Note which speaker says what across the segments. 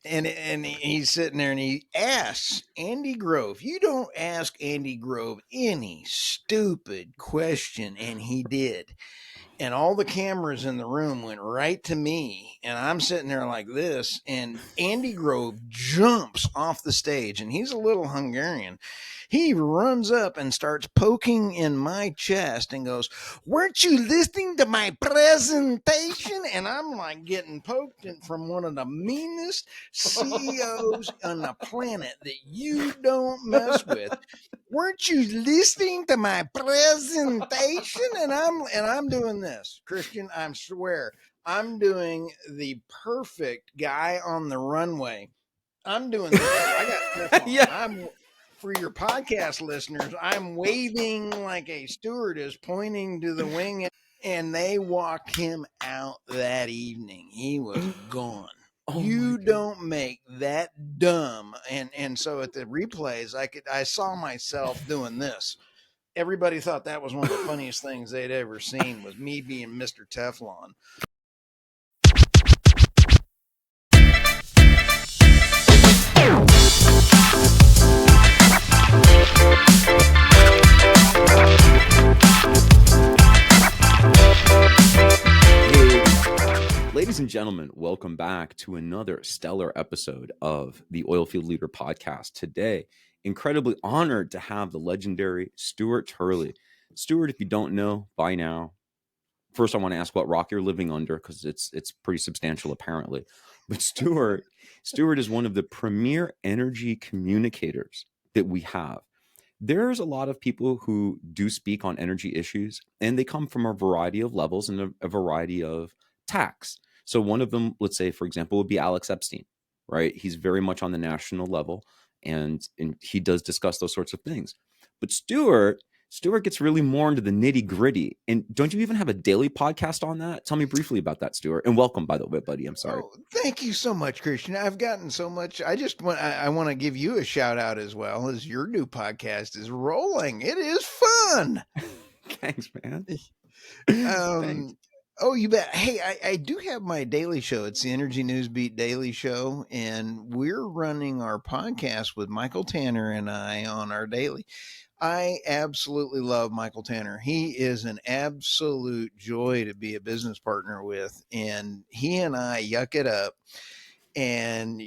Speaker 1: And he's sitting there and he asks Andy Grove. You don't ask Andy Grove any stupid question, and he did. And all the cameras in the room went right to me, and I'm sitting there like this, and Andy Grove jumps off the stage, and he's a little Hungarian. He runs up and starts poking in my chest and goes, "Weren't you listening to my presentation?" And I'm like getting poked from one of the meanest CEOs on the planet that you don't mess with. "Weren't you listening to my presentation?" And I'm doing this, Christian. I swear, I'm doing the perfect guy on the runway. I'm doing this. I got this on.
Speaker 2: Yeah.
Speaker 1: I'm For your podcast listeners, I'm waving like a stewardess pointing to the wing, and they walked him out that evening. He was gone.
Speaker 2: Oh
Speaker 1: You don't make that dumb. And so at the replays, I saw myself doing this. Everybody thought that was one of the funniest things they'd ever seen, was me being Mr. Teflon.
Speaker 2: Ladies and gentlemen, welcome back to another stellar episode of the Oilfield Leader Podcast. Today, incredibly honored to have the legendary Stuart Turley. Stuart, if you don't know by now, first I want to ask what rock you're living under, because it's pretty substantial apparently. But Stuart is one of the premier energy communicators that we have. There's a lot of people who do speak on energy issues, and they come from a variety of levels and a variety of tacks. So one of them, let's say, for example, would be Alex Epstein, right? He's very much on the national level, and he does discuss those sorts of things. But Stuart gets really more into the nitty gritty. And don't you even have a daily podcast on that? Tell me briefly about that, Stuart. And welcome, by the way, buddy. I'm sorry.
Speaker 1: Oh, thank you so much, Christian. I've gotten so much. I want to give you a shout out as well, as your new podcast is rolling. It is fun.
Speaker 2: Thanks, man.
Speaker 1: Thanks. Oh, you bet. Hey, I do have my daily show. It's the Energy News Beat Daily Show, and we're running our podcast with Michael Tanner and I on our daily. I absolutely love Michael Tanner. He is an absolute joy to be a business partner with, and he and I yuck it up. And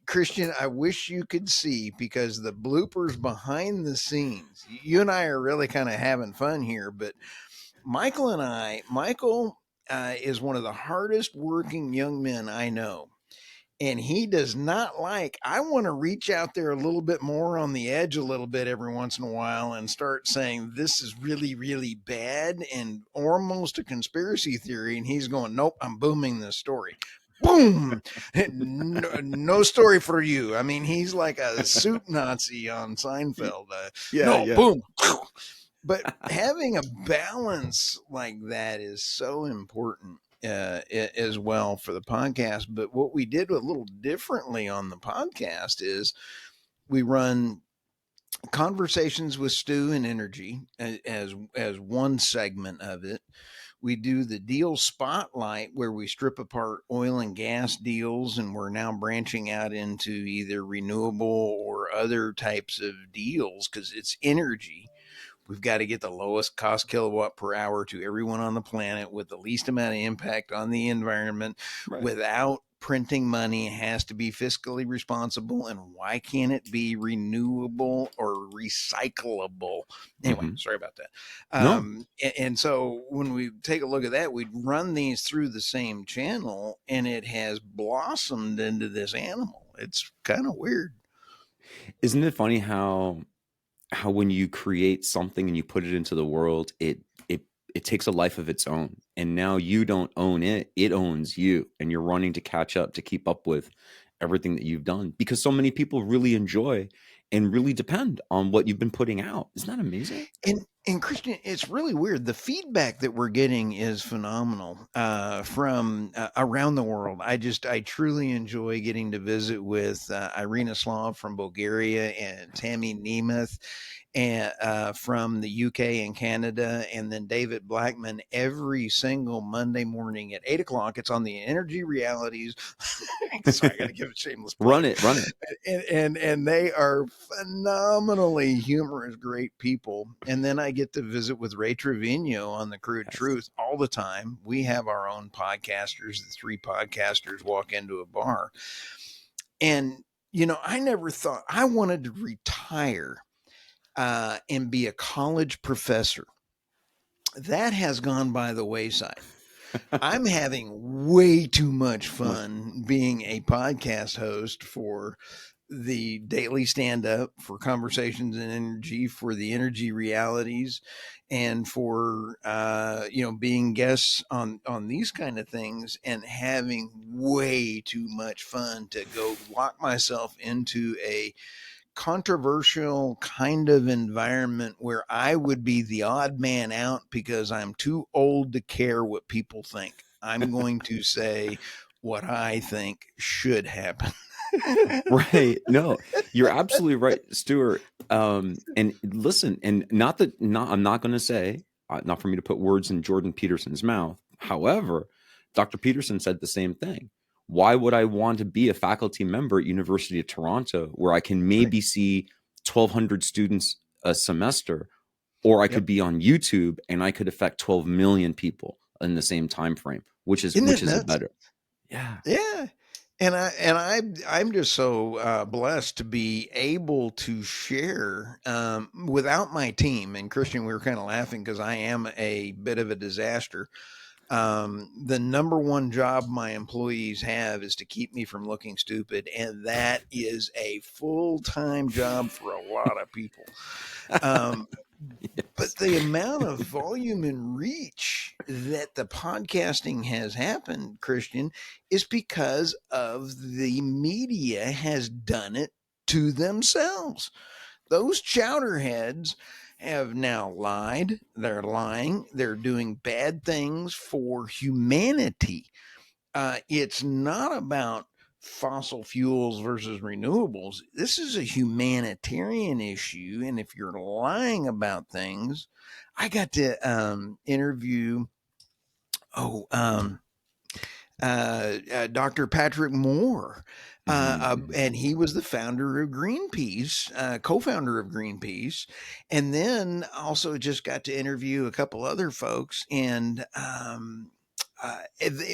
Speaker 1: Christian, I wish you could see, because the bloopers behind the scenes, you and I are really kind of having fun here, but Michael is one of the hardest working young men I know. And he does not like, I want to reach out there a little bit more on the edge a little bit every once in a while and start saying, this is really, really bad and almost a conspiracy theory. And he's going, nope, I'm booming this story. Boom. No story for you. I mean, he's like a soup Nazi on Seinfeld. Boom. But having a balance like that is so important as well for the podcast. But what we did a little differently on the podcast is we run conversations with Stu and Energy as one segment of it. We do the deal spotlight, where we strip apart oil and gas deals, and we're now branching out into either renewable or other types of deals, because it's energy. We've got to get the lowest cost kilowatt per hour to everyone on the planet with the least amount of impact on the environment, right, without printing money. It has to be fiscally responsible. And why can't it be renewable or recyclable? Anyway, sorry about that. And so when we take a look at that, we'd run these through the same channel, and it has blossomed into this animal. It's kind of weird.
Speaker 2: Isn't it funny how when you create something and you put it into the world, it takes a life of its own, and now you don't own it, it owns you, and you're running to catch up, to keep up with everything that you've done, because so many people really enjoy and really depend on what you've been putting out. Isn't that amazing?
Speaker 1: And Christian, it's really weird. The feedback that we're getting is phenomenal from around the world. I truly enjoy getting to visit with Irina Slav from Bulgaria and Tammy Nemeth and from the UK and Canada, and then David Blackman every single Monday morning at 8 o'clock. It's on the Energy Realities. Sorry, I got to give a shameless
Speaker 2: Run
Speaker 1: plug.
Speaker 2: it, run it.
Speaker 1: And they are phenomenally humorous, great people. And then I get to visit with Ray Trevino on the Crude
Speaker 2: Yes.
Speaker 1: Truth all the time. We have our own podcasters. The three podcasters walk into a bar, and I never thought I wanted to retire and be a college professor. That has gone by the wayside. I'm having way too much
Speaker 2: Much.
Speaker 1: fun being a podcast host for the Daily Stand Up, for Conversations and Energy, for the Energy Realities, and for being guests on these kind of things, and having way too much fun to go lock myself into a controversial kind of environment where I would be the odd man out because I'm too old to care what people think. I'm going to say what I think should happen.
Speaker 2: Right. No, you're absolutely right, Stuart. And listen, and I'm not going to say, not for me to put words in Jordan Peterson's mouth. However, Dr. Peterson said the same thing. Why would I want to be a faculty member at University of Toronto where I can
Speaker 1: Right.
Speaker 2: maybe see 1,200 students a semester, or I could
Speaker 1: Yep.
Speaker 2: be on YouTube and I could affect 12 million people in the same time frame, which
Speaker 1: Isn't that
Speaker 2: is a
Speaker 1: nuts?
Speaker 2: better. Yeah.
Speaker 1: Yeah. And I'm just so blessed to be able to share without my team. And Christian, we were kind of laughing because I am a bit of a disaster. The number one job my employees have is to keep me from looking stupid, and that is a full-time job for a lot of people. Um, but
Speaker 2: Yes.
Speaker 1: the amount of volume and reach that the podcasting has happened, Christian, is because of the media has done it to themselves. Those chowderheads have now lied. They're lying. They're doing bad things for humanity. It's not about fossil fuels versus renewables. This is a humanitarian issue. And if you're lying about things, I got to interview, oh, Dr. Patrick Moore. And he was the founder of Greenpeace, co-founder of Greenpeace, and then also just got to interview a couple other folks. And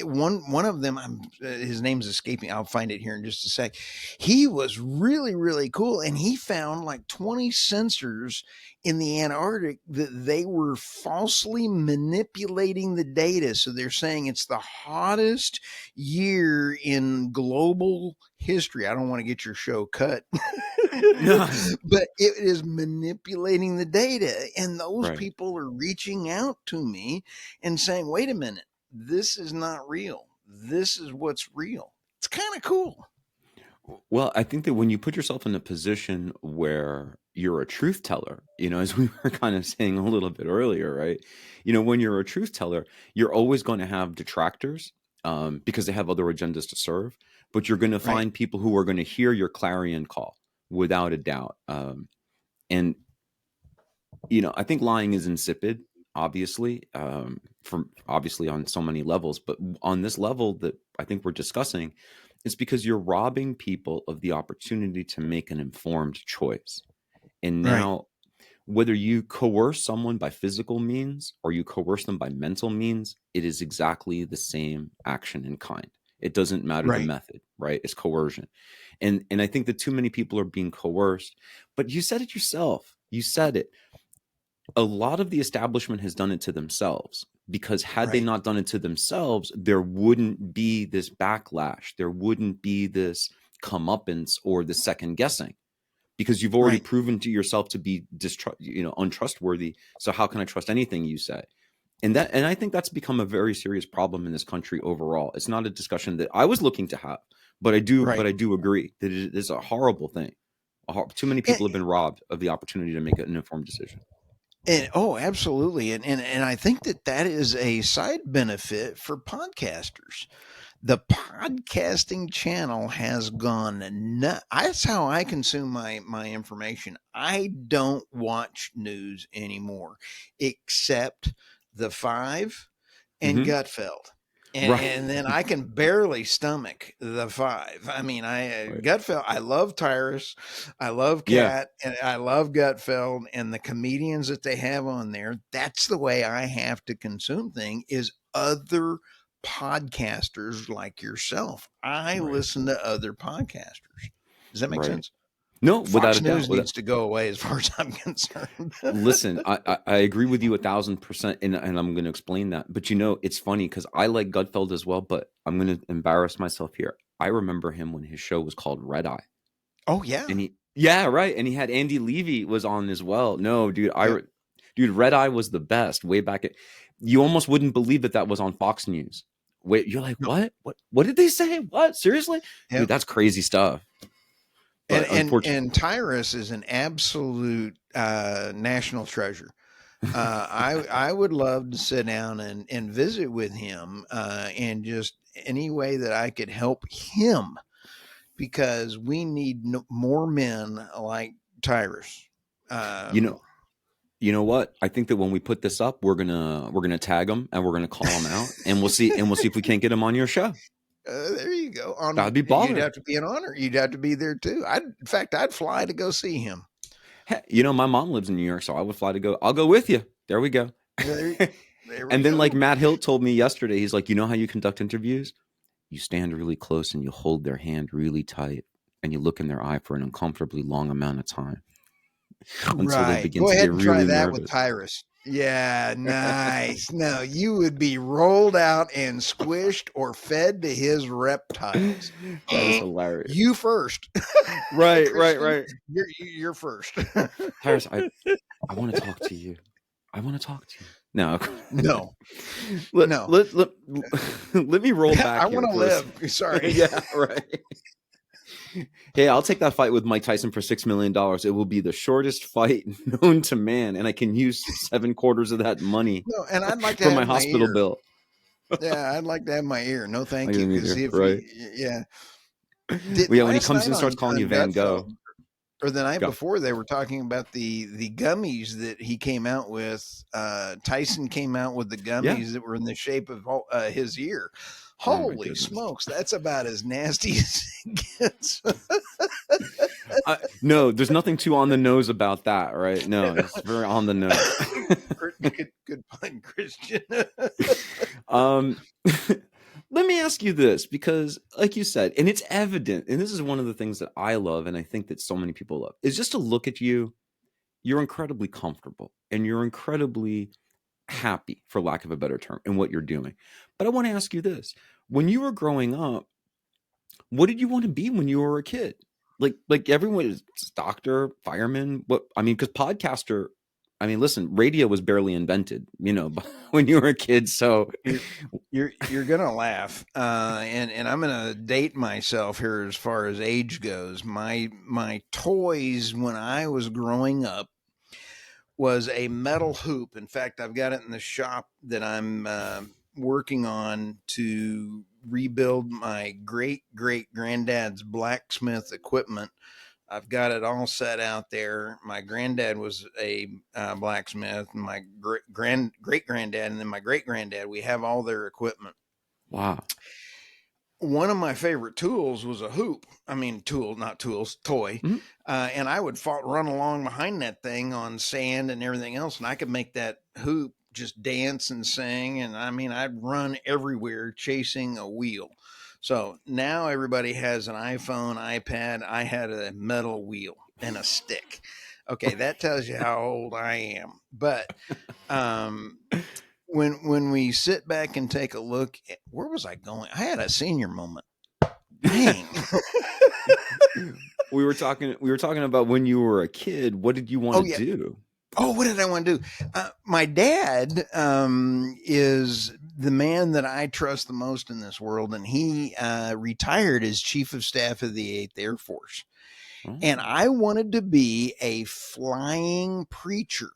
Speaker 1: one of them, his name's escaping. I'll find it here in just a sec. He was really, really cool, and he found like 20 sensors in the Antarctic that they were falsely manipulating the data. So they're saying it's the hottest year in global history. I don't want to get your show cut,
Speaker 2: No.
Speaker 1: but it is manipulating the data. And those
Speaker 2: Right.
Speaker 1: people are reaching out to me and saying, wait a minute, this is not real. This is what's real. It's kind of cool.
Speaker 2: Well, I think that when you put yourself in a position where you're a truth teller, as we were kind of saying a little bit earlier, right? When you're a truth teller, you're always going to have detractors because they have other agendas to serve, but you're going to
Speaker 1: Right.
Speaker 2: find people who are going to hear your clarion call without a doubt. And I think lying is insipid, obviously, from obviously on so many levels, but on this level that I think we're discussing, it's because you're robbing people of the opportunity to make an informed choice. And
Speaker 1: Right.
Speaker 2: now, whether you coerce someone by physical means or you coerce them by mental means, it is exactly the same action in kind. It doesn't matter the
Speaker 1: Right.
Speaker 2: method, right? It's coercion. And I think that too many people are being coerced. But you said it yourself. You said it. A lot of the establishment has done it to themselves, because had they
Speaker 1: Right.
Speaker 2: not done it to themselves, there wouldn't be this backlash. There wouldn't be this comeuppance or the second guessing, because you've already
Speaker 1: Right.
Speaker 2: proven to yourself to be untrustworthy. So how can I trust anything you say? And I think that's become a very serious problem in this country overall. It's not a discussion that I was looking to have, but I
Speaker 1: Right.
Speaker 2: do agree that it is a horrible thing. Too many
Speaker 1: And,
Speaker 2: people have been robbed of the opportunity to make an informed decision.
Speaker 1: oh, absolutely. And I think that is a side benefit for podcasters. the podcasting channel has gone nuts. That's how I consume my information. I don't watch news anymore, except the Five and
Speaker 2: Mm-hmm.
Speaker 1: Gutfeld.
Speaker 2: Right.
Speaker 1: And then I can barely stomach the Five. I mean,
Speaker 2: Right.
Speaker 1: Gutfeld. I love Tyrus, I love
Speaker 2: Yeah.
Speaker 1: Cat, and I love Gutfeld, and the comedians that they have on there. That's the way I have to consume thing is other podcasters like yourself. I
Speaker 2: Right.
Speaker 1: listen to other podcasters. Does that make
Speaker 2: Right.
Speaker 1: sense?
Speaker 2: No, without
Speaker 1: Fox
Speaker 2: a doubt.
Speaker 1: News needs to go away as far as I'm concerned.
Speaker 2: Listen, I agree with you 1,000%, and I'm going to explain that. But it's funny because I like Gutfeld as well, but I'm going to embarrass myself here. I remember him when his show was called Red Eye,
Speaker 1: Oh yeah.
Speaker 2: and yeah, right, and he had Andy Levy was on as well. No, dude,
Speaker 1: Yep.
Speaker 2: dude, Red Eye was the best way back at. You almost wouldn't believe that was on Fox News. Wait, you're like,
Speaker 1: No.
Speaker 2: what? What did they say? What? Seriously, dude,
Speaker 1: Yep.
Speaker 2: that's crazy stuff. But unfortunately,
Speaker 1: And Tyrus is an absolute national treasure. I would love to sit down and visit with him and just any way that I could help him because we need more men like Tyrus.
Speaker 2: you
Speaker 1: Um,
Speaker 2: know. You know what? I think that when we put this up, we're gonna tag them and we're gonna call them out, and we'll see if we can't get them on your show.
Speaker 1: there you go.
Speaker 2: That'd be
Speaker 1: You'd
Speaker 2: baller.
Speaker 1: have to be an honor. You'd have to be there too. In fact, I'd fly to go see him.
Speaker 2: Hey, my mom lives in New York, so I would fly to go. I'll go with you. There we go.
Speaker 1: There, there we
Speaker 2: And then, like
Speaker 1: go.
Speaker 2: Matt Hilt told me yesterday, he's like, you know how you conduct interviews? You stand really close and you hold their hand really tight, and you look in their eye for an uncomfortably long amount of time until they
Speaker 1: Right.
Speaker 2: begin
Speaker 1: Go
Speaker 2: to
Speaker 1: ahead
Speaker 2: get
Speaker 1: and try
Speaker 2: really
Speaker 1: that with
Speaker 2: nervous.
Speaker 1: Tyrus. Yeah, nice. No, you would be rolled out and squished or fed to his reptiles.
Speaker 2: That is hilarious.
Speaker 1: You first.
Speaker 2: Right, right,
Speaker 1: Christian,
Speaker 2: right.
Speaker 1: you're first.
Speaker 2: Tyrus, I want to talk to you. I want to talk to you. No.
Speaker 1: No.
Speaker 2: let,
Speaker 1: No.
Speaker 2: let, let, let me roll back
Speaker 1: I
Speaker 2: here
Speaker 1: want to
Speaker 2: for a
Speaker 1: live. Sorry.
Speaker 2: yeah, right. Hey, I'll take that fight with Mike Tyson for $6 million. It will be the shortest fight known to man, and I can use 7/4 of that money
Speaker 1: No, and I'd like to
Speaker 2: for my
Speaker 1: have my
Speaker 2: hospital
Speaker 1: ear.
Speaker 2: bill.
Speaker 1: Yeah, I'd like to have my ear. No,
Speaker 2: I
Speaker 1: thank you.
Speaker 2: didn't
Speaker 1: Because
Speaker 2: either.
Speaker 1: if
Speaker 2: Right.
Speaker 1: yeah,
Speaker 2: Well, yeah, when he
Speaker 1: last
Speaker 2: comes
Speaker 1: night
Speaker 2: in and starts calling you
Speaker 1: on
Speaker 2: Van
Speaker 1: Gutfeld,
Speaker 2: Gogh.
Speaker 1: or the night
Speaker 2: Go.
Speaker 1: before, they were talking about the gummies that he came out with. Tyson came out with the
Speaker 2: Yeah.
Speaker 1: gummies that were in the shape of his ear.
Speaker 2: Oh my
Speaker 1: Holy
Speaker 2: goodness.
Speaker 1: smokes, that's about as nasty as it gets.
Speaker 2: No, there's nothing too on the nose about that, right? No, it's very on the nose.
Speaker 1: Good pun, Christian.
Speaker 2: um Let me ask you this, because like you said, and it's evident, and this is one of the things that I love, and I think that so many people love, is just to look at you. You're incredibly comfortable and you're incredibly happy, for lack of a better term, in what you're doing. But I want to ask you this. When you were growing up, what did you want to be when you were a kid? Like everyone is doctor, fireman. What I mean, because podcaster. I mean, listen, radio was barely invented, when you were a kid. So
Speaker 1: You're gonna laugh, and I'm gonna date myself here as far as age goes. My toys when I was growing up was a metal hoop. In fact, I've got it in the shop that I'm working on to rebuild my great granddad's blacksmith equipment. I've got it all set out there. My granddad was a blacksmith. My great granddad, and then my great granddad. We have all their equipment.
Speaker 2: wow.
Speaker 1: One of my favorite tools was a hoop. I mean, not tools, toy.
Speaker 2: Mhm.
Speaker 1: And I would run along behind that thing on sand and everything else. And I could make that hoop just dance and sing. And I mean, I'd run everywhere chasing a wheel. So now everybody has an iPhone, iPad. I had a metal wheel and a stick. Okay, that tells you how old I am. But um, when we sit back and take a look at where was I going? I had a senior moment. Dang.
Speaker 2: we were talking about when you were a kid. What did you want
Speaker 1: Oh
Speaker 2: to
Speaker 1: yeah.
Speaker 2: do?
Speaker 1: Oh, what did I want to do? My dad is the man that I trust the most in this world, and he retired as chief of staff of the 8th Air Force.
Speaker 2: Oh.
Speaker 1: And I wanted to be a flying preacher.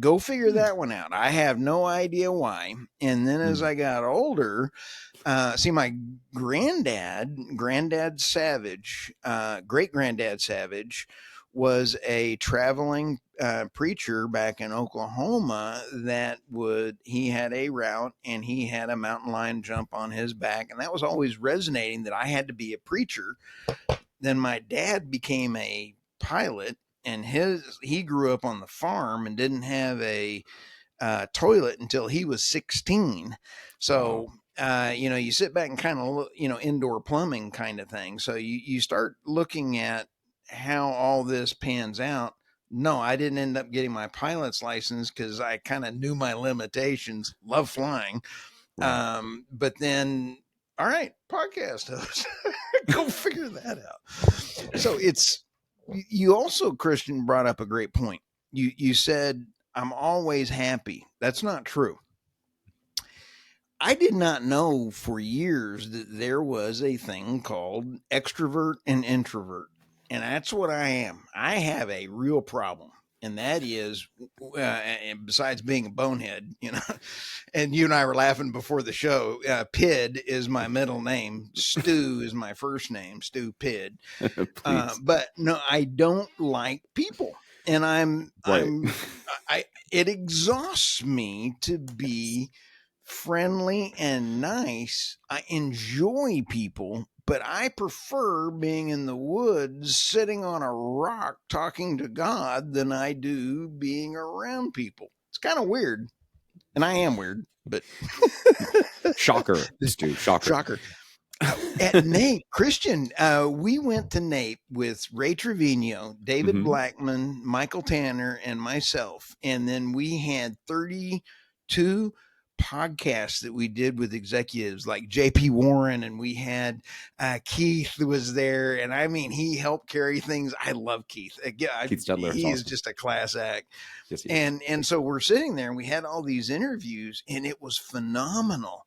Speaker 1: Go figure that one out. I have no idea why. And then as
Speaker 2: Mm.
Speaker 1: I got older, see, my granddad Savage, great granddad Savage, was a traveling preacher back in Oklahoma. He had a route and he had a mountain lion jump on his back, and that was always resonating that I had to be a preacher. Then my dad became a pilot, and he grew up on the farm and didn't have a toilet until he was 16.
Speaker 2: Wow.
Speaker 1: So, you sit back and kind of look, indoor plumbing kind of thing. So you start looking at how all this pans out. No, I didn't end up getting my pilot's license because I kind of knew my limitations. Love flying.
Speaker 2: Right.
Speaker 1: But then, all right, podcast host, go figure that out. So you also, Christian, brought up a great point. You said, I'm always happy. That's not true. I did not know for years that there was a thing called extrovert and introvert. And that's what I am. I have a real problem. And that is, and besides being a bonehead, and you and I were laughing before the show. Pid is my middle name. Stu is my first name. Stu Pid.
Speaker 2: Please.
Speaker 1: But no, I don't like people, and
Speaker 2: Right.
Speaker 1: it exhausts me to be friendly and nice. I enjoy people, but I prefer being in the woods, sitting on a rock, talking to God than I do being around people. It's kind of weird, and I am weird, but
Speaker 2: Shocker, Stu. Shocker.
Speaker 1: shocker. At Nape Christian, we went to Nape with Ray Trevino, David
Speaker 2: Hmm.
Speaker 1: Blackman, Michael Tanner, and myself, and then we had 32 podcasts that we did with executives like JP Warren, and we had Keith was there, and I mean he helped carry things. I love Keith.
Speaker 2: Keith Stedler is
Speaker 1: He is
Speaker 2: awesome.
Speaker 1: just a class act.
Speaker 2: Yes, he is.
Speaker 1: And so we're sitting there and we had all these interviews, and it was phenomenal.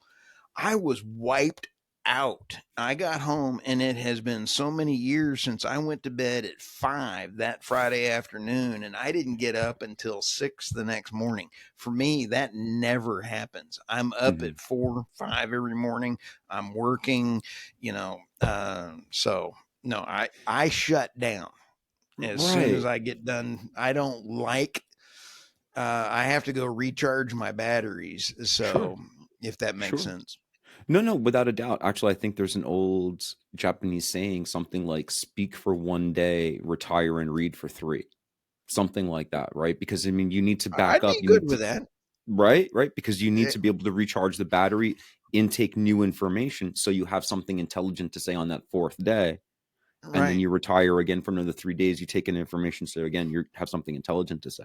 Speaker 1: I was wiped out. I got home, and it has been so many years since I went to bed at 5 that Friday afternoon, and I didn't get up until 6 the next morning. For me, that never happens. I'm up
Speaker 2: Hmm.
Speaker 1: at 4, 5 every morning. I'm working, so no, I shut down as soon as
Speaker 2: Right.
Speaker 1: I get done. I don't like. I have to go recharge my batteries.
Speaker 2: Sure.
Speaker 1: So if that makes
Speaker 2: Sure.
Speaker 1: sense.
Speaker 2: No, no, without a doubt. Actually, I think there's an old Japanese saying, something like "speak for one day, retire and read for three." Something like that, right? Because I mean, you need to back
Speaker 1: I'd
Speaker 2: up.
Speaker 1: be
Speaker 2: You
Speaker 1: good
Speaker 2: need to,
Speaker 1: with that.
Speaker 2: right? Because you need
Speaker 1: Eh,
Speaker 2: to be able to recharge the battery, intake new information, so you have something intelligent to say on that fourth day, and then
Speaker 1: right.
Speaker 2: you retire again for another 3 days. You take in information, so again, you have something intelligent to say.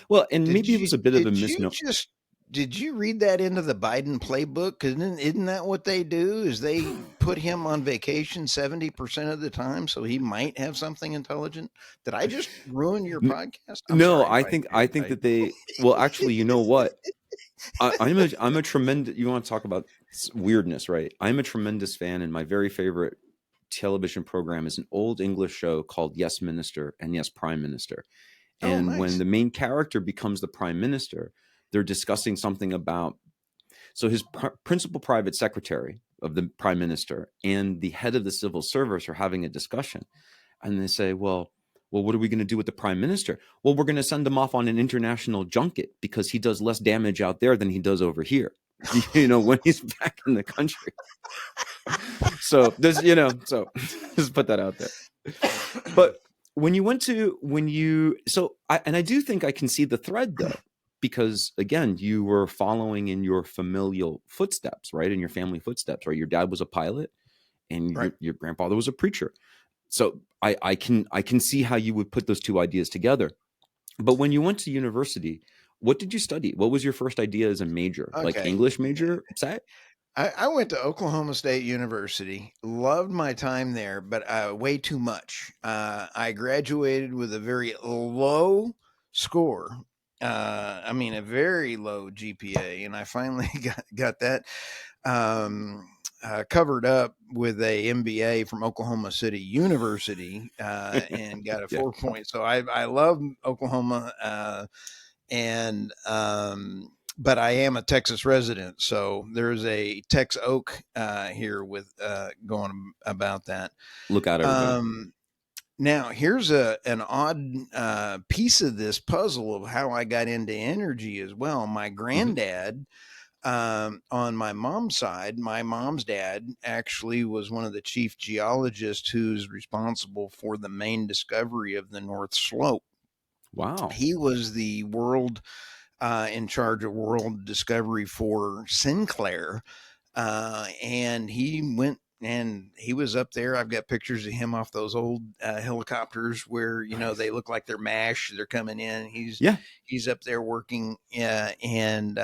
Speaker 2: Well, and
Speaker 1: Did
Speaker 2: maybe it
Speaker 1: you
Speaker 2: was a bit of a
Speaker 1: did you
Speaker 2: misnomer.
Speaker 1: just did you read that into the Biden playbook? Because isn't that what they do? Is they put him on vacation 70% of the time so he might have something intelligent? Did I just ruin your podcast? I'm
Speaker 2: No,
Speaker 1: sorry if
Speaker 2: I
Speaker 1: I
Speaker 2: think I
Speaker 1: did.
Speaker 2: think that they. Well, actually, you know what? I'm a tremendous. You want to talk about weirdness, right? I'm a tremendous fan, and my very favorite television program is an old English show called Yes Minister and Yes Prime Minister.
Speaker 1: Oh,
Speaker 2: And when
Speaker 1: nice.
Speaker 2: the main character becomes the prime minister, they're discussing something about, so his principal private secretary of the prime minister and the head of the civil service are having a discussion, and they say, well, what are we going to do with the prime minister? Well, we're going to send him off on an international junket because he does less damage out there than he does over here. When he's back in the country. So so just put that out there. But I do think I can see the thread though, because again, you were following in your familial footsteps, right? In your family footsteps, right? Your dad was a pilot and
Speaker 1: Right.
Speaker 2: your grandfather was a preacher. So I can see how you would put those two ideas together. But when you went to university, what did you study? What was your first idea as a major? Like
Speaker 1: Okay.
Speaker 2: English major, say?
Speaker 1: I went to Oklahoma State University. Loved my time there, but way too much. I graduated with a very low score. I mean, a very low GPA, and I finally got that covered up with a MBA from Oklahoma City University and got a
Speaker 2: Yeah.
Speaker 1: 4 point. So I love Oklahoma. and but I am a Texas resident, so there's a Tex Oak here with going about that.
Speaker 2: Look out, everybody.
Speaker 1: Um, Now, here's an odd piece of this puzzle of how I got into energy as well. My
Speaker 2: Hmm.
Speaker 1: granddad, on my mom's dad actually was one of the chief geologists who's responsible for the main discovery of the North Slope.
Speaker 2: Wow.
Speaker 1: He was the world in charge of world discovery for Sinclair, and he went and he was up there. I've got pictures of him off those old helicopters where they
Speaker 2: Nice.
Speaker 1: look like they're mash. They're coming in.
Speaker 2: Yeah.
Speaker 1: He's up there working, and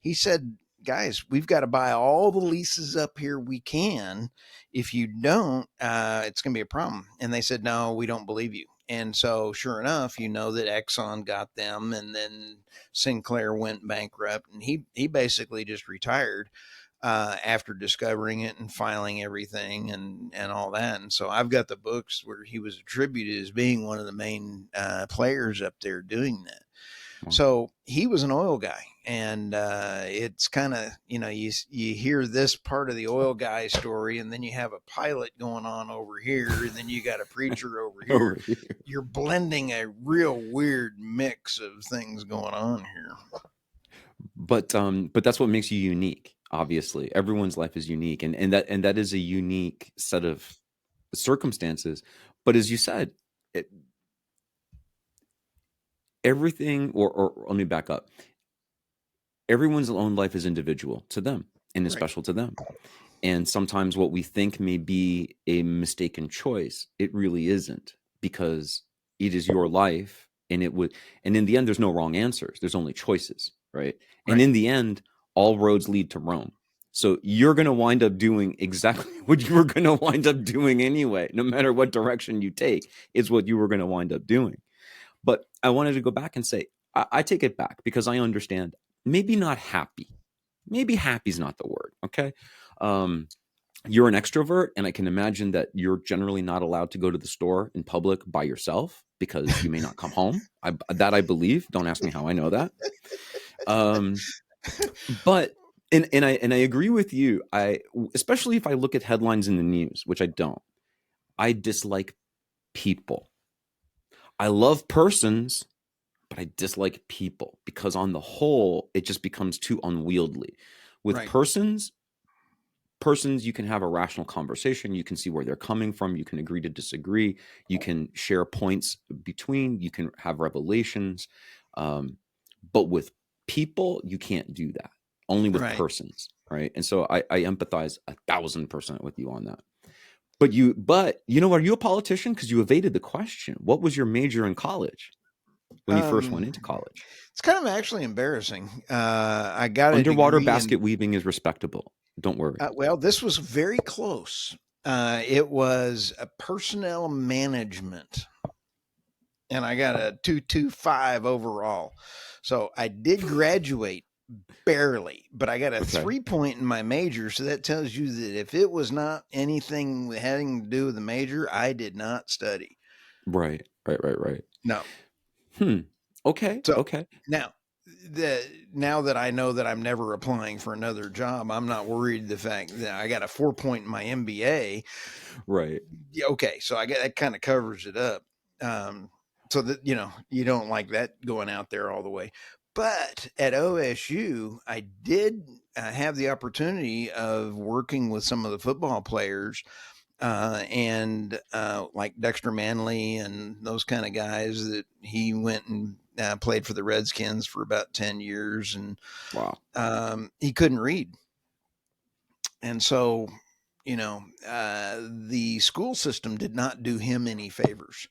Speaker 1: he said, "Guys, we've got to buy all the leases up here we can. If you don't, it's going to be a problem." And they said, "No, we don't believe you." And so, sure enough, that Exxon got them, and then Sinclair went bankrupt, and he basically just retired after discovering it and filing everything and all that. And so I've got the books where he was attributed as being one of the main players up there doing that.
Speaker 2: Wow.
Speaker 1: So he was an oil guy, and it's kind of you hear this part of the oil guy story, and then you have a pilot going on over here, and then you got a preacher over here.
Speaker 2: Over here.
Speaker 1: You're blending a real weird mix of things going on here.
Speaker 2: But that's what makes you unique. Obviously, everyone's life is unique, and that is a unique set of circumstances. But as you said, it, everything, or let me back up. Everyone's own life is individual to them and is
Speaker 1: Right.
Speaker 2: special to them. And sometimes what we think may be a mistaken choice, it really isn't, because it is your life, and in the end, there's no wrong answers. There's only choices, right? And
Speaker 1: Right.
Speaker 2: in the end, all roads lead to Rome. So you're going to wind up doing exactly what you were going to wind up doing anyway. No matter what direction you take, it's what you were going to wind up doing. But I wanted to go back and say, I take it back because I understand, maybe not happy. Maybe happy is not the word. Okay. Um, you're an extrovert, and I can imagine that you're generally not allowed to go to the store in public by yourself because you may not come home. I believe. Don't ask me how I know that. Um, but and I agree with you. Especially if I look at headlines in the news, which I don't. I dislike people. I love persons, but I dislike people because on the whole, it just becomes too unwieldy. With
Speaker 1: Right.
Speaker 2: persons, you can have a rational conversation, you can see where they're coming from, you can agree to disagree, you can share points between, you can have revelations. But with people, you can't do that. Only with
Speaker 1: Right.
Speaker 2: persons, right? And so I empathize 1,000% with you on that. But you know, are you a politician? Because you evaded the question. What was your major in college when you first went
Speaker 1: Um,
Speaker 2: into college?
Speaker 1: it's kind of actually embarrassing. I got a
Speaker 2: Underwater
Speaker 1: degree in,
Speaker 2: basket weaving is respectable. Don't worry.
Speaker 1: well, this was very close. It was a personnel management, and I got a 2.25 overall. So I did graduate barely, but I got a
Speaker 2: Okay.
Speaker 1: 3 point in my major. So that tells you that if it was not anything having to do with the major, I did not study.
Speaker 2: Right. Right. Right. Right.
Speaker 1: No.
Speaker 2: Hmm. Okay.
Speaker 1: So
Speaker 2: Okay.
Speaker 1: now, the now that I know that I'm never applying for another job, I'm not worried the fact that I got a 4 point in my MBA.
Speaker 2: Right.
Speaker 1: Yeah, okay, so I get that kind of covers it up. So that you don't like that going out there all the way. But at OSU, I did have the opportunity of working with some of the football players, and like Dexter Manley and those kind of guys that he went and played for the Redskins for about 10 years, and
Speaker 2: Wow.
Speaker 1: he couldn't read. And so, the school system did not do him any favors.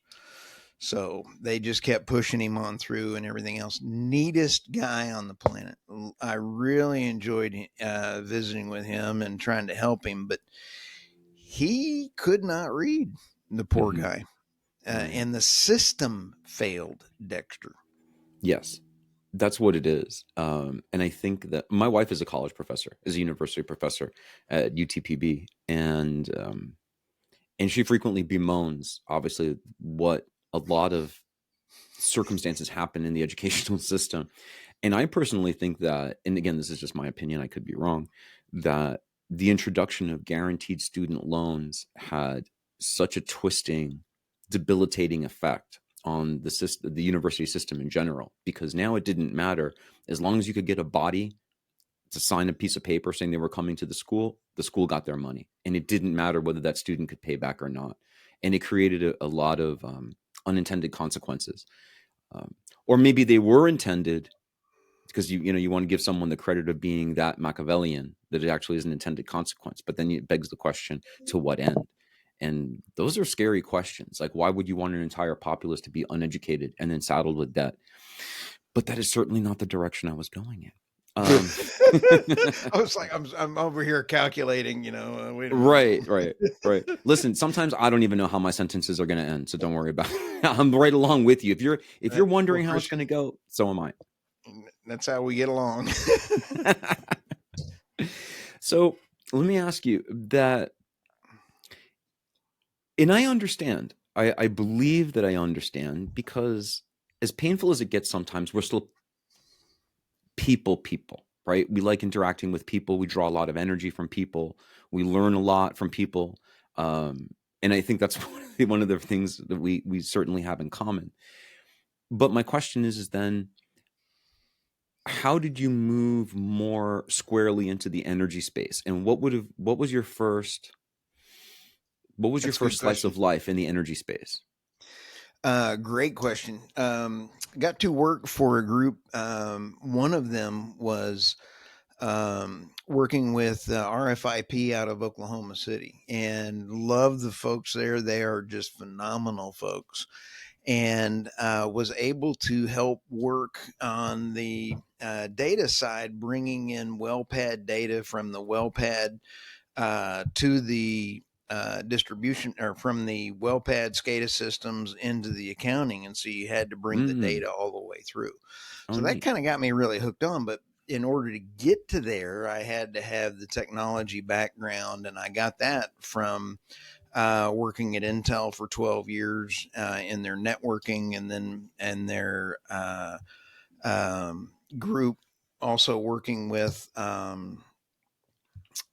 Speaker 1: So they just kept pushing him on through and everything else. Neatest guy on the planet. I really enjoyed visiting with him and trying to help him, but he could not read, the poor
Speaker 2: Hmm.
Speaker 1: guy.
Speaker 2: Right.
Speaker 1: And the system failed Dexter.
Speaker 2: Yes. That's what it is. And I think that my wife is a college professor, is a university professor at UTPB, and she frequently bemoans, obviously, what a lot of circumstances happen in the educational system. And I personally think that, and again, this is just my opinion, I could be wrong, that the introduction of guaranteed student loans had such a twisting, debilitating effect on the system, the university system in general, because now it didn't matter as long as you could get a body to sign a piece of paper saying they were coming to the school got their money. And it didn't matter whether that student could pay back or not. And it created a lot of unintended consequences. Or maybe they were intended because you want to give someone the credit of being that Machiavellian that it actually is an intended consequence. But then it begs the question, to what end? And those are scary questions. Like, why would you want an entire populace to be uneducated and then saddled with debt? But that is certainly not the direction I was going in.
Speaker 1: I was like, I'm over here calculating, wait a minute.
Speaker 2: Right. Listen, sometimes I don't even know how my sentences are going to end, so don't worry about it. I'm right along with you. If you're wondering how it's going to go, so am I.
Speaker 1: That's how we get along.
Speaker 2: So let me ask you that, and I understand. I believe that I understand, because as painful as it gets sometimes, we're still people, right? We like interacting with people. We draw a lot of energy from people. We learn a lot from people. And I think that's one of the things that we certainly have in common. But my question is then, how did you move more squarely into the energy space? And what was your first
Speaker 1: That's a good
Speaker 2: slice
Speaker 1: question.
Speaker 2: of life in the energy space?
Speaker 1: Great question. Got to work for a group. One of them was working with RFIP out of Oklahoma City, and love the folks there. They are just phenomenal folks, and was able to help work on the data side, bringing in well pad data from the well pad to the distribution, or from the well pad SCADA systems into the accounting. And so you had to bring the data all the way through.
Speaker 2: Oh,
Speaker 1: So that
Speaker 2: neat.
Speaker 1: kind of got me really hooked on. But in order to get to there, I had to have the technology background, and I got that from working at Intel for 12 years in their networking, and then their group, also working with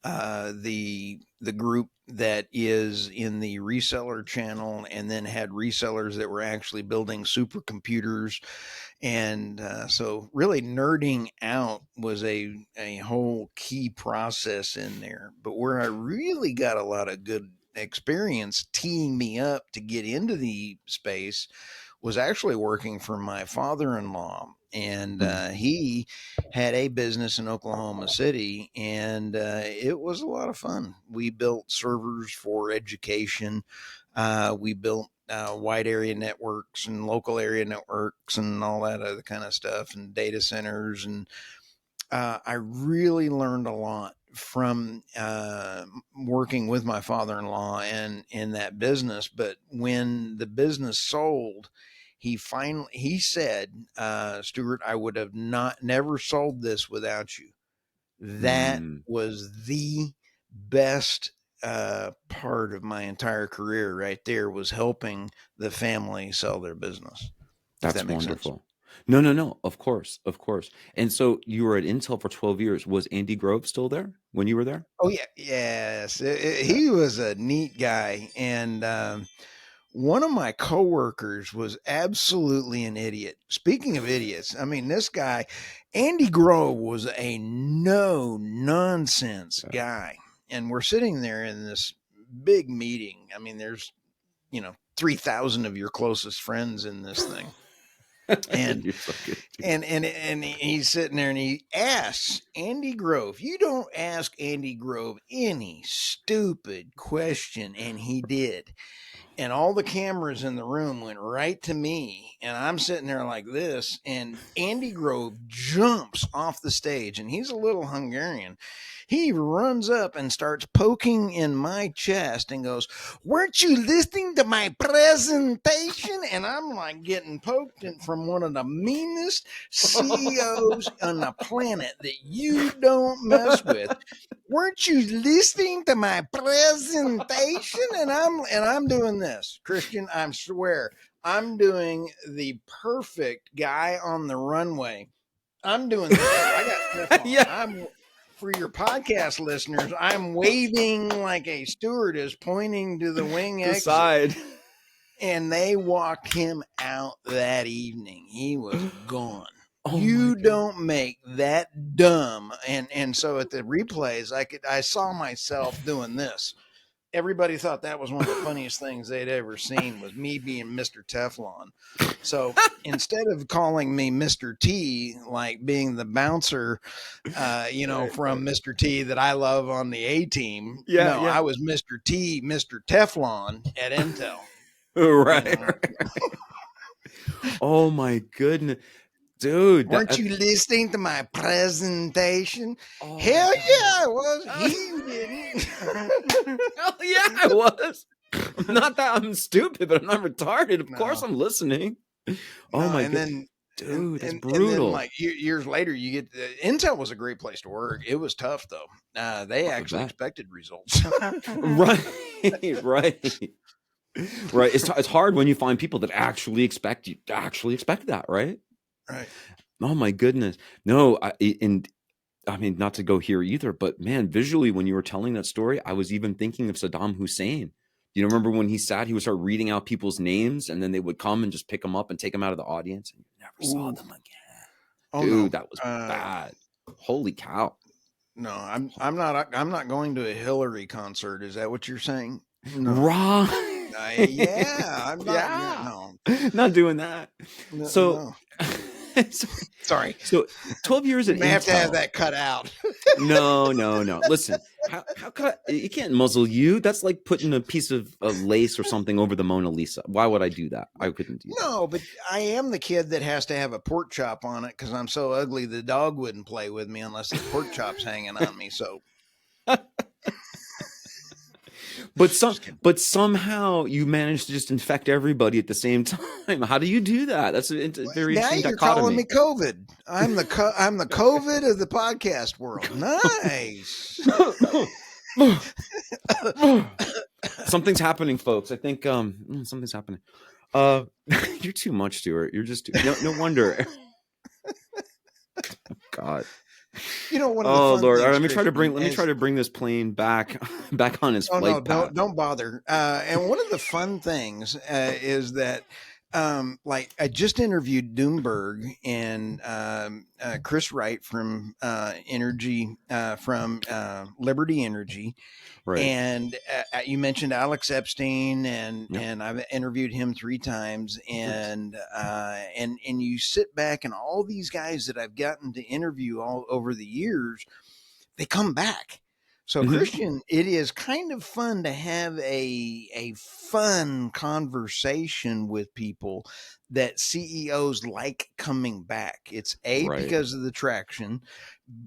Speaker 1: the group that is in the reseller channel, and then had resellers that were actually building supercomputers. And so really nerding out was a whole key process in there. But where I really got a lot of good experience teeing me up to get into the space was actually working for my father-in-law. And he had a business in Oklahoma City, and it was a lot of fun. We built servers for education. We built wide area networks and local area networks and all that other kind of stuff, and data centers. And I really learned a lot from working with my father-in-law and in that business. But when the business sold, he said, Stuart, I would have never sold this without you. That
Speaker 2: Mm,
Speaker 1: was the best part of my entire career right there, was helping the family sell their business, if that
Speaker 2: that's
Speaker 1: makes sense.
Speaker 2: wonderful. No. Of course. And so you were at Intel for 12 years. Was Andy Grove still there when you were there?
Speaker 1: Oh yeah, yes.
Speaker 2: Yeah.
Speaker 1: He was a neat guy, and one of my coworkers was absolutely an idiot. Speaking of idiots, I mean, this guy, Andy Grove, was a no nonsense
Speaker 2: Yeah.
Speaker 1: guy, and we're sitting there in this big meeting. I mean, there's 3,000 of your closest friends in this thing. And
Speaker 2: You're so good.
Speaker 1: he's sitting there, and he asks Andy Grove, you don't ask Andy Grove any stupid question. And he did. And all the cameras in the room went right to me. And I'm sitting there like this. And Andy Grove jumps off the stage, and he's a little Hungarian. He runs up and starts poking in my chest and goes, weren't you listening to my presentation? And I'm like getting poked from one of the meanest CEOs on the planet that you don't mess with. Weren't you listening to my presentation? And I'm doing this, Christian. I swear, I'm doing the perfect guy on the runway. I'm doing this. I got Teflon.
Speaker 2: Yeah.
Speaker 1: For your podcast listeners, I'm waving like a stewardess pointing to the wing
Speaker 2: The
Speaker 1: exit.
Speaker 2: side.
Speaker 1: And they walked him out that evening. He was gone.
Speaker 2: Oh
Speaker 1: You don't make that dumb. And so at the replays, I saw myself doing this. Everybody thought that was one of the funniest things they'd ever seen was me being Mr. Teflon. So instead of calling me Mr. T, like being the bouncer, from Mr. T that I love on the A team,
Speaker 2: Yeah,
Speaker 1: no,
Speaker 2: yeah.
Speaker 1: I was Mr. T, Mr. Teflon at Intel.
Speaker 2: Right. Oh my goodness. Dude,
Speaker 1: Weren't you listening to my presentation?
Speaker 2: oh
Speaker 1: Hell
Speaker 2: my
Speaker 1: yeah,
Speaker 2: God.
Speaker 1: I was. He didn't.
Speaker 2: Hell yeah, I was. Not that I'm stupid, but I'm not retarded. Of course
Speaker 1: No.
Speaker 2: I'm listening. Oh
Speaker 1: No,
Speaker 2: my
Speaker 1: and
Speaker 2: God.
Speaker 1: then
Speaker 2: Dude, that's
Speaker 1: and then
Speaker 2: brutal.
Speaker 1: like years later, you get Intel was a great place to work. It was tough though. They
Speaker 2: I
Speaker 1: actually
Speaker 2: bet.
Speaker 1: expected results.
Speaker 2: Right. Right. Right. It's hard when you find people that actually expect that, right?
Speaker 1: Right.
Speaker 2: Oh my goodness. No, and I mean, not to go here either, but man, visually, when you were telling that story, I was even thinking of Saddam Hussein. You know, remember when he would start reading out people's names and then they would come and just pick them up and take them out of the audience and you never saw
Speaker 1: Ooh.
Speaker 2: them again.
Speaker 1: Oh no.
Speaker 2: Dude, that was bad. Holy cow.
Speaker 1: No, I'm not going to a Hillary concert. Is that what you're saying? No.
Speaker 2: Right.
Speaker 1: Yeah, I'm not.
Speaker 2: Yeah.
Speaker 1: No,
Speaker 2: Not doing that.
Speaker 1: no,
Speaker 2: So,
Speaker 1: no.
Speaker 2: so,
Speaker 1: Sorry,
Speaker 2: so 12 years
Speaker 1: we
Speaker 2: at
Speaker 1: may have to have
Speaker 2: Intel.
Speaker 1: that cut out.
Speaker 2: No. Listen, how you can't muzzle you. That's like putting a piece of lace or something over the Mona Lisa. Why would I do that? I couldn't do that.
Speaker 1: No, but I am the kid that has to have a pork chop on it because I'm so ugly. The dog wouldn't play with me unless the pork chop's hanging on me. So,
Speaker 2: But somehow you manage to just infect everybody at the same time. How do you do that? That's a very
Speaker 1: now
Speaker 2: interesting
Speaker 1: you're calling me
Speaker 2: dichotomy.
Speaker 1: COVID. I'm the COVID of the podcast world. Nice.
Speaker 2: Something's happening, folks. I think something's happening. You're too much, Stuart. You're just no wonder. God.
Speaker 1: You know, one of the
Speaker 2: Oh
Speaker 1: fun
Speaker 2: Lord. All right,
Speaker 1: things,
Speaker 2: let me
Speaker 1: Christian,
Speaker 2: try to bring this plane back on its
Speaker 1: oh no,
Speaker 2: flight path.
Speaker 1: don't bother. And one of the fun things is that, like I just interviewed Doomberg and Chris Wright from Liberty Energy,
Speaker 2: Right.
Speaker 1: and you mentioned Alex Epstein, and
Speaker 2: Yep.
Speaker 1: I've interviewed him 3 times,
Speaker 2: Nice.
Speaker 1: and you sit back, and all these guys that I've gotten to interview all over the years, they come back. So
Speaker 2: Mhm.
Speaker 1: Christian, it is kind of fun to have a fun conversation with people that CEOs like coming back. It's A,
Speaker 2: Right.
Speaker 1: because of the traction,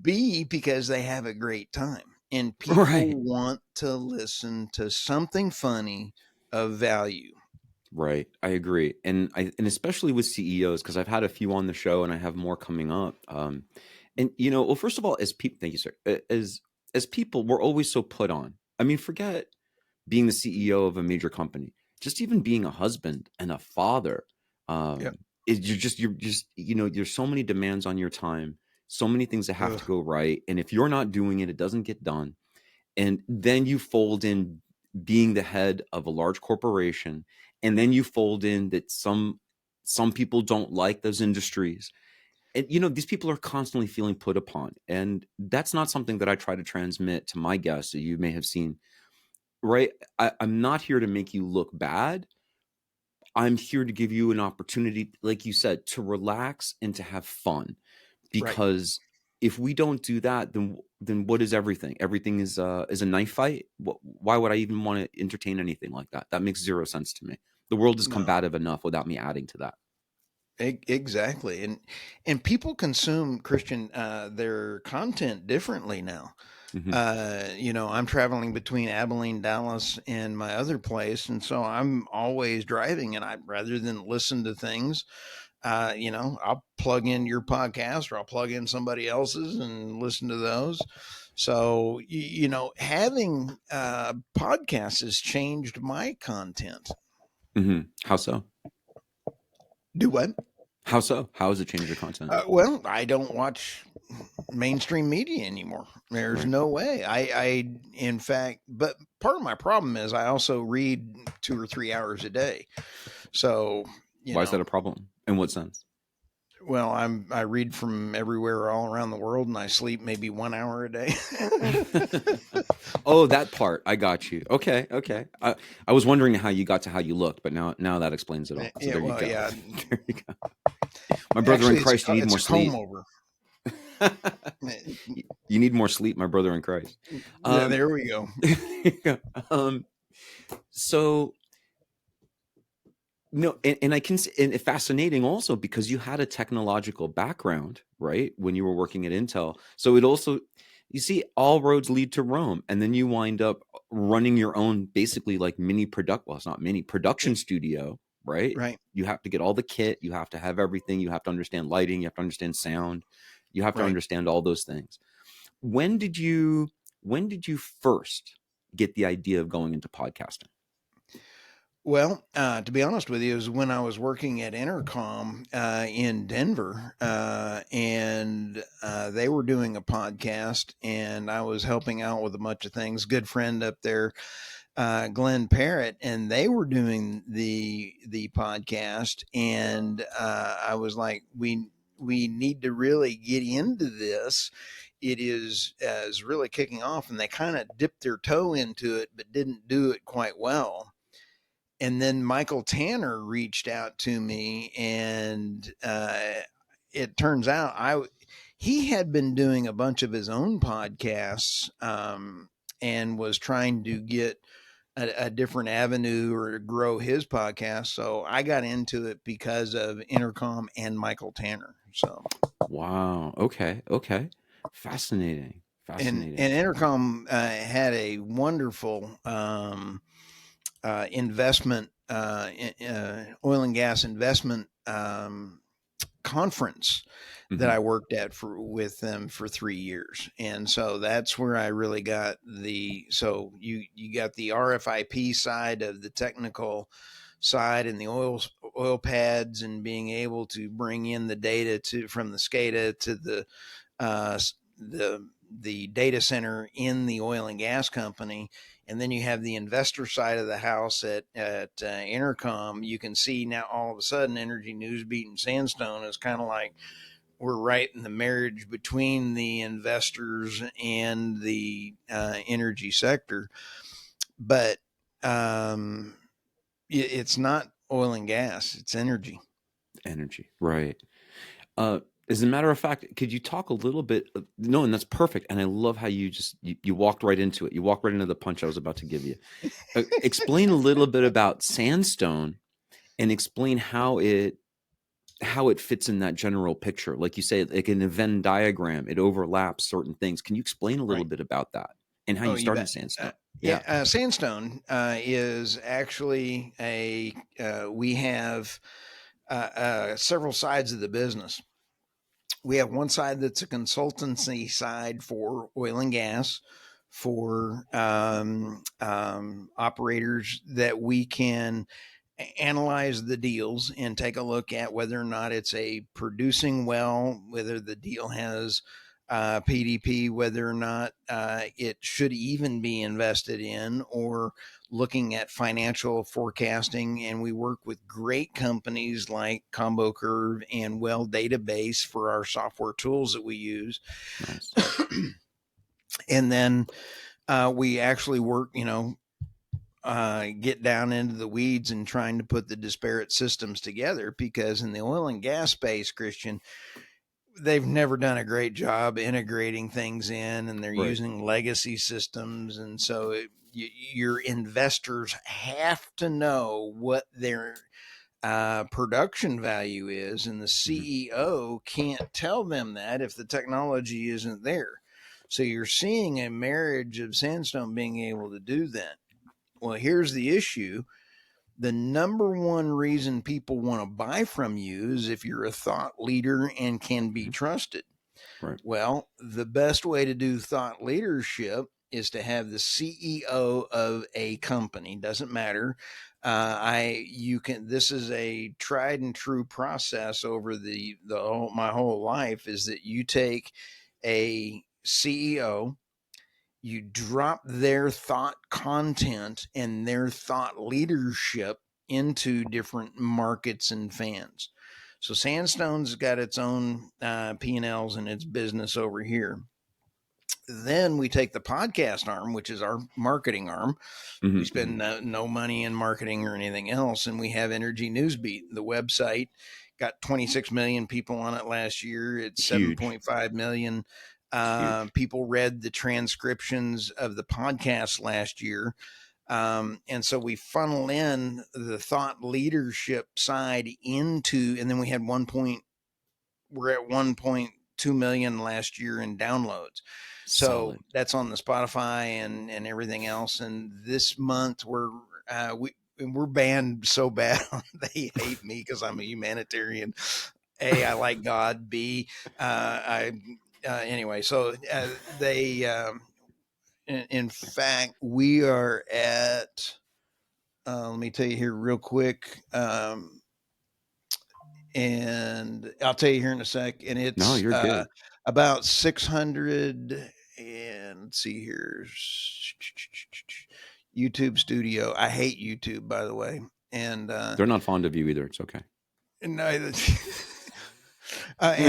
Speaker 1: B, because they have a great time. And people
Speaker 2: Right.
Speaker 1: want to listen to something funny of value.
Speaker 2: Right. I agree. And especially with CEOs, because I've had a few on the show and I have more coming up. And well, first of all, as people, thank you, sir. As people, we're always so put on. I mean, forget being the CEO of a major company, just even being a husband and a father.
Speaker 1: Yep.
Speaker 2: There's so many demands on your time, so many things that have
Speaker 1: Ugh.
Speaker 2: to go right. And if you're not doing it, it doesn't get done. And then you fold in being the head of a large corporation, and then you fold in that some people don't like those industries, and these people are constantly feeling put upon, and that's not something that I try to transmit to my guests that you may have seen, right? I'm not here to make you look bad. I'm here to give you an opportunity, like you said, to relax and to have fun,
Speaker 1: Right.
Speaker 2: because if we don't do that, then what is everything? Everything is a knife fight. Why would I even want to entertain anything like that? That makes zero sense to me. The world is
Speaker 1: No.
Speaker 2: combative enough without me adding to that.
Speaker 1: Exactly. And people consume Christian their content differently now.
Speaker 2: Hmm.
Speaker 1: I'm traveling between Abilene, Dallas, and my other place, and so I'm always driving. And I, rather than listen to things, I'll plug in your podcast or I'll plug in somebody else's and listen to those. So, having podcasts has changed my content.
Speaker 2: Hmm. How so?
Speaker 1: Do what?
Speaker 2: How so? How has it changed your content?
Speaker 1: Well, I don't watch mainstream media anymore. There's
Speaker 2: Right.
Speaker 1: no way. In fact, but part of my problem is I also read 2 or 3 hours a day. So, you
Speaker 2: Why is that
Speaker 1: know,
Speaker 2: a problem? In what sense?
Speaker 1: well, I read from everywhere all around the world, and I sleep maybe 1 hour a day.
Speaker 2: Oh, that part. I got you. Okay, okay. I was wondering how you got to how you looked, but now that explains it all. So
Speaker 1: Yeah,
Speaker 2: there you
Speaker 1: well,
Speaker 2: go.
Speaker 1: yeah.
Speaker 2: There you go. My brother in
Speaker 1: Actually,
Speaker 2: Christ, you need
Speaker 1: it's
Speaker 2: more
Speaker 1: a comb
Speaker 2: sleep.
Speaker 1: over.
Speaker 2: You need more sleep, my brother in Christ. Um,
Speaker 1: There we go.
Speaker 2: um, so no, and I can, and it's fascinating also because you had a technological background, right? When you were working at Intel. So it also, you see, all roads lead to Rome. And then you wind up running your own, basically like well, it's not mini production studio, right?
Speaker 1: Right,
Speaker 2: You have to get all the kit, you have to have everything, you have to understand lighting, you have to understand sound, you have to
Speaker 1: right.
Speaker 2: understand all those things. When did you, when did you first get the idea of going into podcasting?
Speaker 1: Well, to be honest with you, is when I was working at Intercom in Denver, and they were doing a podcast, and I was helping out with a bunch of things. Good friend up there, Glenn Parrott, and they were doing the podcast, and I was like, we need to really get into this. It is really kicking off, and they kind of dipped their toe into it, but didn't do it quite well. And then Michael Tanner reached out to me, and it turns out he had been doing a bunch of his own podcasts, and was trying to get a different avenue or to grow his podcast. So I got into it because of Intercom and Michael Tanner. So
Speaker 2: Wow. Okay. Okay. Fascinating.
Speaker 1: and
Speaker 2: Fascinating.
Speaker 1: Intercom had a wonderful investment, oil and gas investment conference that
Speaker 2: Hmm.
Speaker 1: I worked at with them for 3 years, and so that's where I really got the. So you got the RFIP side of the technical side and the oil pads and being able to bring in the data to from the SCADA to uh, the data center in the oil and gas company, and then you have the investor side of the house at Intercom. You can see now all of a sudden, Energy Newsbeat and Sandstone is kind of like we're right in the marriage between the investors and the energy sector, but um, it's not oil and gas; it's energy.
Speaker 2: Energy. Right. Uh, as a matter of fact, could you talk a little bit? No, and that's perfect. And I love how you walked right into it. You walked right into the punch I was about to give you. Explain a little bit about Sandstone and explain how it fits in that general picture. Like you say, like in a Venn diagram, it overlaps certain things. Can you explain a little
Speaker 1: Right.
Speaker 2: bit about that and how
Speaker 1: Oh,
Speaker 2: you
Speaker 1: you
Speaker 2: started
Speaker 1: bet.
Speaker 2: Sandstone?
Speaker 1: Yeah,
Speaker 2: Yeah.
Speaker 1: Sandstone is actually we have several sides of the business. We have one side that's a consultancy side for oil and gas, for operators that we can analyze the deals and take a look at whether or not it's a producing well, whether the deal has PDP, whether or not it should even be invested in, or looking at financial forecasting. And we work with great companies like Combo Curve and Well Database for our software tools that we use.
Speaker 2: Nice.
Speaker 1: And then we actually work, get down into the weeds and trying to put the disparate systems together, because in the oil and gas space, Christian, they've never done a great job integrating things in, and they're
Speaker 2: Right.
Speaker 1: using legacy systems. And so your investors have to know what their production value is, and the
Speaker 2: Hmm.
Speaker 1: CEO can't tell them that if the technology isn't there. So you're seeing a marriage of Sandstone being able to do that. Well, here's the issue. The number one reason people want to buy from you is if you're a thought leader and can be
Speaker 2: Hmm.
Speaker 1: trusted.
Speaker 2: Right.
Speaker 1: Well, the best way to do thought leadership is to have the CEO of a company, doesn't matter. This is a tried and true process over my whole life, is that you take a CEO, you drop their thought content and their thought leadership into different markets and fans. So Sandstone's got its own P&Ls and its business over here. Then we take the podcast arm, which is our marketing arm. We spend no money in marketing or anything else. And we have Energy Newsbeat, the website, got 26 million people on it last year. It's
Speaker 2: Huge.
Speaker 1: 7.5 million.
Speaker 2: Huge.
Speaker 1: People read the transcriptions of the podcast last year. And so we funnel in the thought leadership side into, and then we had we're at 1.2 million last year in downloads. So
Speaker 2: Solid.
Speaker 1: that's on the Spotify and everything else. And this month we're banned so bad. They hate me because I'm a humanitarian. A, I like God. B, anyway. So in fact, we are at. Let me tell you here real quick. And I'll tell you here in a sec. And
Speaker 2: No,
Speaker 1: it's
Speaker 2: you're good.
Speaker 1: about 600. And let's see here. YouTube Studio. I hate YouTube, by the way. And
Speaker 2: They're not fond of you either. It's okay.
Speaker 1: and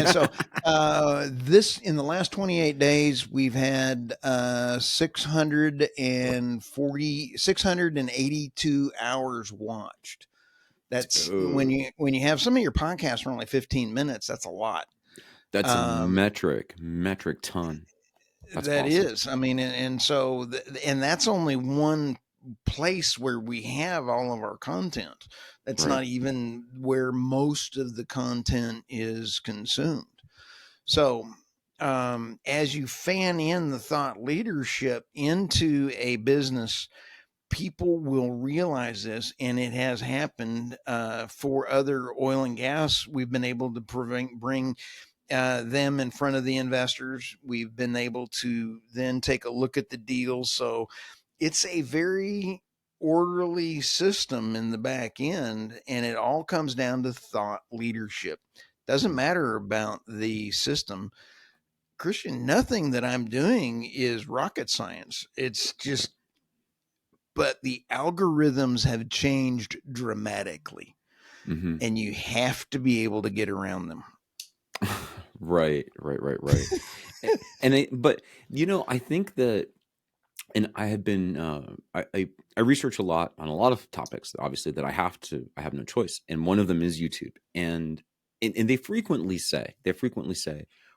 Speaker 1: so this in the last 28 days we've had 682 hours watched. That's when you have some of your podcasts are only 15 minutes. That's a lot.
Speaker 2: That's a metric ton. That's
Speaker 1: that
Speaker 2: awesome.
Speaker 1: is. I mean, and so and that's only one place where we have all of our content. That's not even where most of the content is consumed. So as you fan in the thought leadership into a business, people will realize this, and it has happened for other oil and gas. We've been able to bring them in front of the investors. We've been able to then take a look at the deals. So it's a very orderly system in the back end, and it all comes down to thought leadership. Doesn't matter about the system. Christian, nothing that I'm doing is rocket science. It's just, but the algorithms have changed dramatically, and you have to be able to get around them.
Speaker 2: Right. But I think that, and I have been, I research a lot on a lot of topics, obviously, that I have no choice. And one of them is YouTube. And they frequently say,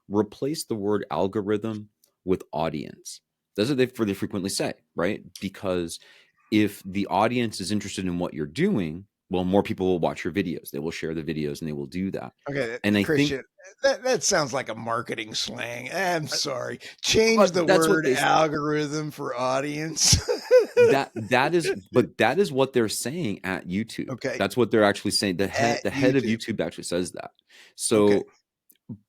Speaker 2: replace the word algorithm with audience. That's what they frequently say, right? Because if the audience is interested in what you're doing, well, more people will watch your videos. They will share the videos and they will do that.
Speaker 1: Okay,
Speaker 2: And I
Speaker 1: Christian,
Speaker 2: think
Speaker 1: that sounds like a marketing slang. I'm sorry. Change the word algorithm for audience.
Speaker 2: that is what they're saying at YouTube.
Speaker 1: Okay.
Speaker 2: That's what they're actually saying. The head of YouTube actually says that. So,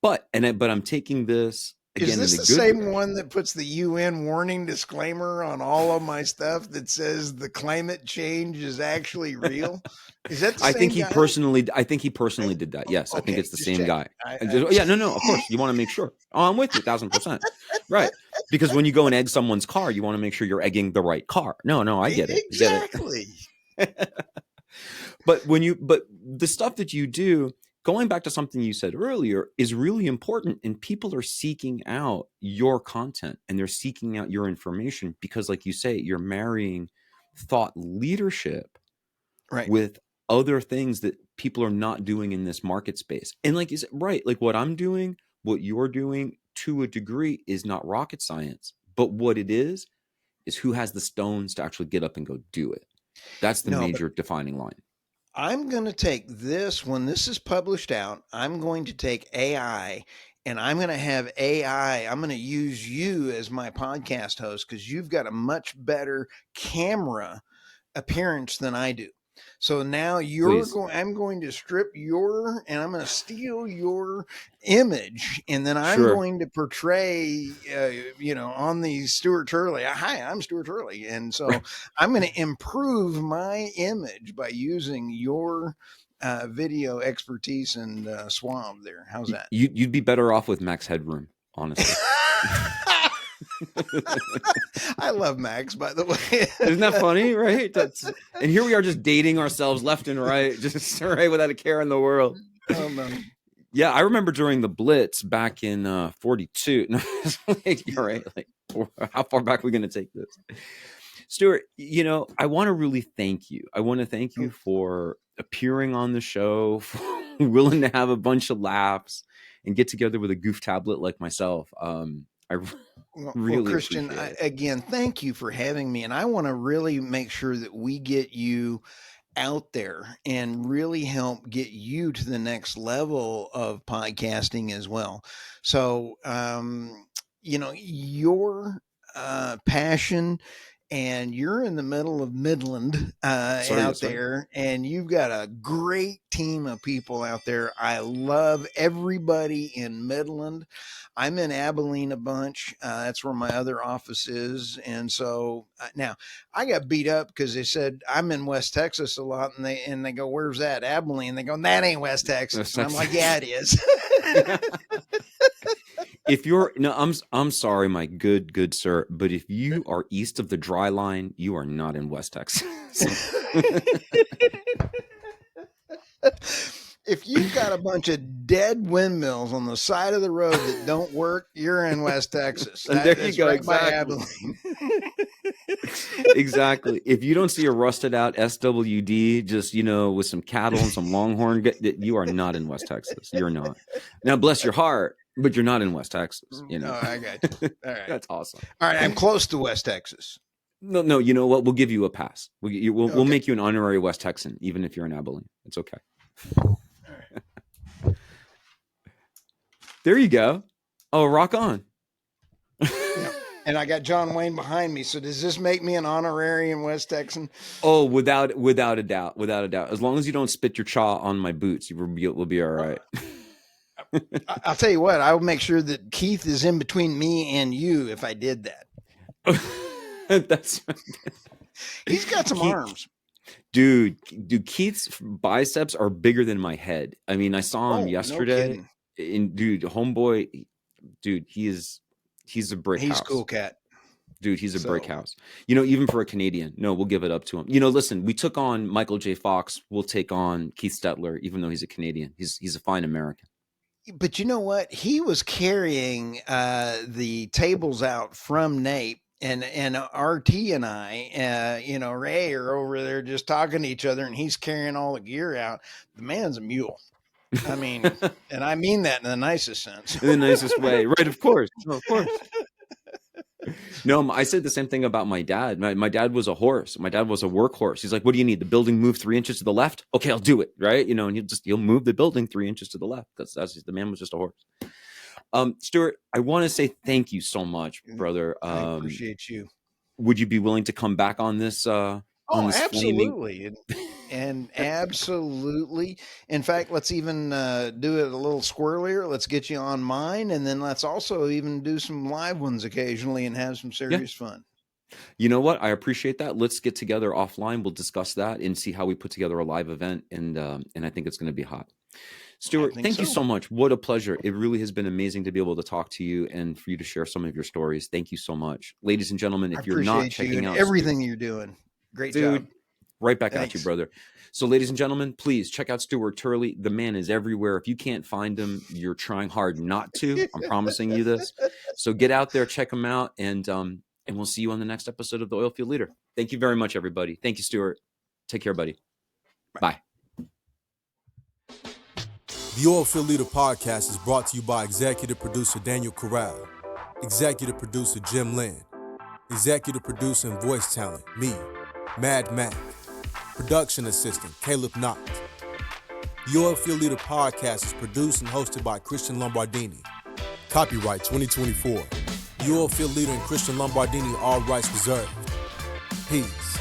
Speaker 2: but I'm taking this again.
Speaker 1: Is this the same one that puts the UN warning disclaimer on all of my stuff that says the climate change is actually real? Is that the same
Speaker 2: I think he
Speaker 1: guy?
Speaker 2: personally did that. Yes, I think it's the same guy. No, of course. You want to make sure. Oh, I'm with you 1,000%. Right. Because when you go and egg someone's car, you want to make sure you're egging the right car. No, I get it.
Speaker 1: Exactly.
Speaker 2: But the stuff that you do, going back to something you said earlier, is really important, and people are seeking out your content and they're seeking out your information because, like you say, you're marrying thought leadership with other things that people are not doing in this market space. And like, is it right? Like what I'm doing, what you're doing to a degree is not rocket science, but what it is who has the stones to actually get up and go do it. That's the major defining line.
Speaker 1: I'm going to take this, when this is published out, I'm going to take AI and I'm going to have AI. I'm going to use you as my podcast host because you've got a much better camera appearance than I do. So now
Speaker 2: Please.
Speaker 1: I'm going to strip and I'm going to steal your image, and then I'm
Speaker 2: Sure.
Speaker 1: going to portray, on the Stuart Turley. Hi, I'm Stuart Turley, and so I'm going to improve my image by using your video expertise and swab there. How's that?
Speaker 2: You'd be better off with max headroom, honestly.
Speaker 1: I love Max, by the way.
Speaker 2: Isn't that funny, right? And here we are just dating ourselves left and right, just right without a care in the world.
Speaker 1: Oh, no.
Speaker 2: Yeah, I remember during the Blitz back in 42. No, you're right. Like, how far back are we going to take this? Stuart, I want to really thank you. I want to thank you for appearing on the show, for willing to have a bunch of laughs and get together with a goof tablet like myself. I really
Speaker 1: Christian, again, thank you for having me. And I want to really make sure that we get you out there and really help get you to the next level of podcasting as well. So, your passion, and you're in the middle of Midland out there, and you've got a great team of people out there. I love everybody in Midland. I'm in Abilene a bunch. That's where my other office is. And so now I got beat up because they said I'm in West Texas a lot, and they go, "Where's that?" Abilene. They go, "That ain't West Texas." And I'm like, "Yeah, it is."
Speaker 2: I'm sorry, my good sir, but if you are east of the dry line, you are not in West Texas.
Speaker 1: If you've got a bunch of dead windmills on the side of the road that don't work, you're in West Texas.
Speaker 2: And there you go,
Speaker 1: right
Speaker 2: exactly. Exactly. If you don't see a rusted out SWD, just with some cattle and some longhorn, you are not in West Texas. You're not. Now, bless your heart, but you're not in West Texas.
Speaker 1: Oh, I got you. All right,
Speaker 2: that's awesome.
Speaker 1: All right, I'm close to West Texas.
Speaker 2: No, you know what? We'll give you a pass. We'll make you an honorary West Texan, even if you're in Abilene. It's okay. There you go. Oh, rock on.
Speaker 1: And I got John Wayne behind me. So does this make me an honorary West Texan?
Speaker 2: Oh, without a doubt. As long as you don't spit your chaw on my boots, we'll be all right.
Speaker 1: I'll tell you what. I'll make sure that Keith is in between me and you if I did that.
Speaker 2: That's
Speaker 1: He's got some arms.
Speaker 2: Dude, Keith's biceps are bigger than my head. I mean, I saw him yesterday.
Speaker 1: No,
Speaker 2: and homeboy, he's a brick house.
Speaker 1: He's a cool cat.
Speaker 2: Dude, he's a brick house. Even for a Canadian, no, we'll give it up to him. Listen, we took on Michael J. Fox. We'll take on Keith Stetler, even though he's a Canadian. He's a fine American. But
Speaker 1: you know what? He was carrying the tables out from Nape. And RT and I, Ray are over there just talking to each other, and he's carrying all the gear out. The man's a mule. I mean, and I mean that in the nicest sense.
Speaker 2: In the nicest way. Right, of course. Of course. No, I said the same thing about my dad. My dad was a horse. My dad was a workhorse. He's like, "What do you need? The building move 3 inches to the left? Okay, I'll do it." Right? And he'll move the building 3 inches to the left. That's the man was just a horse. Stuart, I want to say thank you so much, brother.
Speaker 1: I appreciate you.
Speaker 2: Would you be willing to come back on this?
Speaker 1: Absolutely. And absolutely. In fact, let's even do it a little squirrelier. Let's get you on mine, and then let's also even do some live ones occasionally and have some serious fun.
Speaker 2: You know what? I appreciate that. Let's get together offline. We'll discuss that and see how we put together a live event. And I think it's going to be hot. Stuart, thank you so much. What a pleasure. It really has been amazing to be able to talk to you and for you to share some of your stories. Thank you so much. Ladies and gentlemen, if you're not checking out
Speaker 1: everything you're doing, great job.
Speaker 2: Right back at you, brother. So ladies and gentlemen, please check out Stuart Turley. The man is everywhere. If you can't find him, you're trying hard not to. I'm promising you this. So get out there, check him out, and we'll see you on the next episode of The Oilfield Leader. Thank you very much, everybody. Thank you, Stuart. Take care, buddy. Bye.
Speaker 3: The Oilfield Leader podcast is brought to you by executive producer Daniel Corral, executive producer Jim Lynn, executive producer and voice talent, me, Mad Mac, production assistant Caleb Knott. The Oilfield Leader podcast is produced and hosted by Christian Lombardini. Copyright 2024. The Oilfield Leader and Christian Lombardini, all rights reserved. Peace.